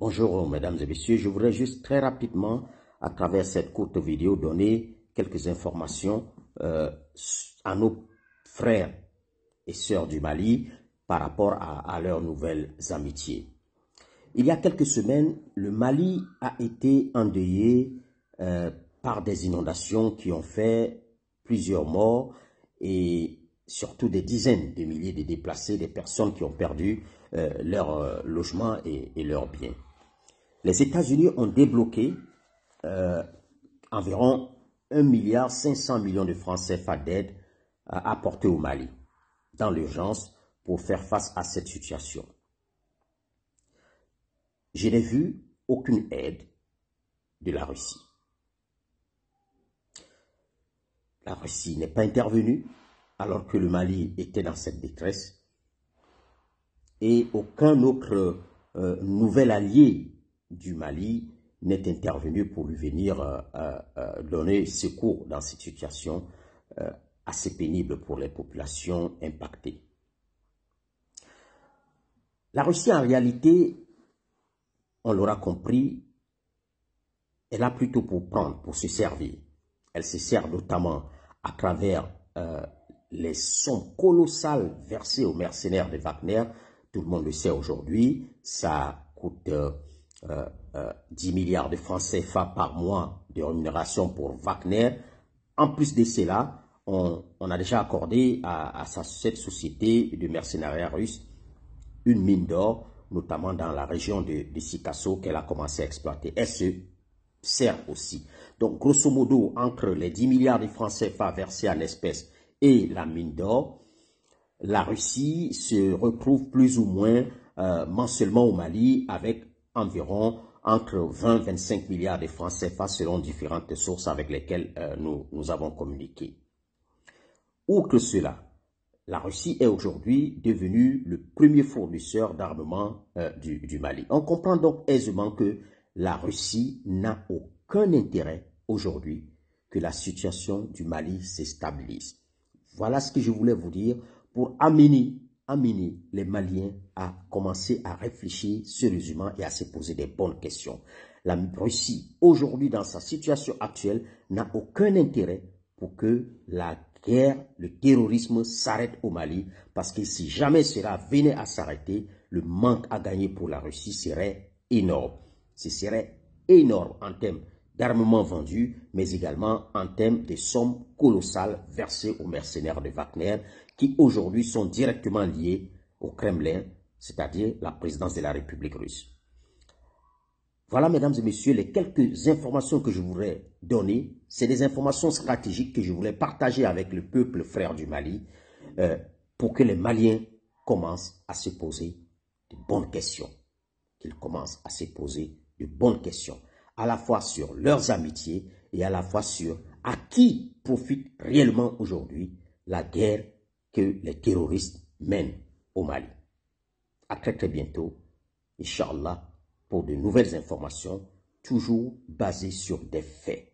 Bonjour mesdames et messieurs, je voudrais juste très rapidement, à travers cette courte vidéo, donner quelques informations à nos frères et sœurs du Mali par rapport à leurs nouvelles amitiés. Il y a quelques semaines, le Mali a été endeuillé par des inondations qui ont fait plusieurs morts et surtout des dizaines de milliers de déplacés, des personnes qui ont perdu leur logement et leurs biens. Les États-Unis ont débloqué environ 1,5 milliard de francs CFA d'aide apportée au Mali dans l'urgence pour faire face à cette situation. Je n'ai vu aucune aide de la Russie. La Russie n'est pas intervenue alors que le Mali était dans cette détresse et aucun autre nouvel allié du Mali n'est intervenu pour lui venir donner secours dans cette situation assez pénible pour les populations impactées. La Russie, en réalité, on l'aura compris, elle a plutôt pour prendre, pour se servir. Elle se sert notamment à travers les sommes colossales versées aux mercenaires de Wagner. Tout le monde le sait aujourd'hui, ça coûte 10 milliards de francs CFA par mois de rémunération pour Wagner. En plus de cela, on a déjà accordé à cette société de mercenariat russe une mine d'or, notamment dans la région de Sikasso qu'elle a commencé à exploiter. Elle se sert aussi. Donc, grosso modo, entre les 10 milliards de francs CFA versés en espèces et la mine d'or, la Russie se retrouve plus ou moins mensuellement au Mali avec environ entre 20 et 25 milliards de francs CFA selon différentes sources avec lesquelles nous avons communiqué. Outre cela, la Russie est aujourd'hui devenue le premier fournisseur d'armement du Mali. On comprend donc aisément que la Russie n'a aucun intérêt aujourd'hui que la situation du Mali se stabilise. Voilà ce que je voulais vous dire pour amener les Maliens à commencer à réfléchir sérieusement et à se poser des bonnes questions. La Russie, aujourd'hui, dans sa situation actuelle, n'a aucun intérêt pour que la guerre, le terrorisme s'arrête au Mali, parce que si jamais cela venait à s'arrêter, le manque à gagner pour la Russie serait énorme. Ce serait énorme en termes d'armement vendu, mais également en termes de sommes colossales versées aux mercenaires de Wagner, qui aujourd'hui sont directement liés au Kremlin, c'est-à-dire la présidence de la République russe. Voilà, mesdames et messieurs, les quelques informations que je voudrais donner. C'est des informations stratégiques que je voulais partager avec le peuple frère du Mali pour que les Maliens commencent à se poser de bonnes questions. Qu'ils commencent à se poser de bonnes questions, à la fois sur leurs amitiés et à la fois sur à qui profite réellement aujourd'hui la guerre que les terroristes mènent au Mali. À très très bientôt, Inch'Allah, pour de nouvelles informations, toujours basées sur des faits.